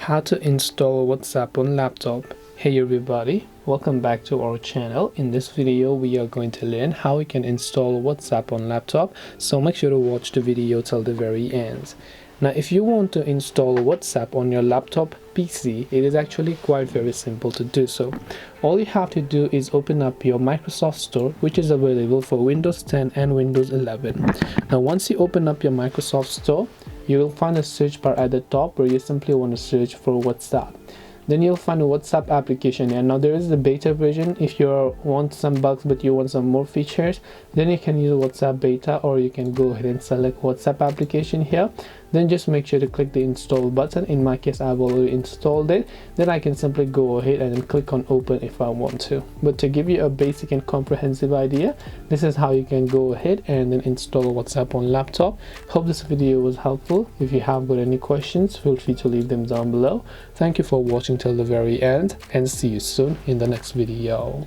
How to install WhatsApp on laptop. Hey everybody, welcome back to our channel. In this video we are going to learn how we can install WhatsApp on laptop, so make sure to watch the video till the very end. Now if you want to install WhatsApp on your laptop PC, it is actually quite very simple to do so. All you have to do is open up your Microsoft Store, which is available for Windows 10 and Windows 11. Now once you open up your Microsoft Store, you will find a search bar at the top where you simply want to search for WhatsApp. Then you'll find a WhatsApp application here. Now there is the beta version. If you want some bugs but you want some more features, then you can use WhatsApp beta, or you can go ahead and select WhatsApp application here. Then just make sure to click the install button. In my case, I've already installed it. Then I can simply go ahead and then click on open if I want to. But to give you a basic and comprehensive idea, this is how you can go ahead and then install WhatsApp on laptop. Hope this video was helpful. If you have got any questions, feel free to leave them down below. Thank you for watching till the very end, and see you soon in the next video.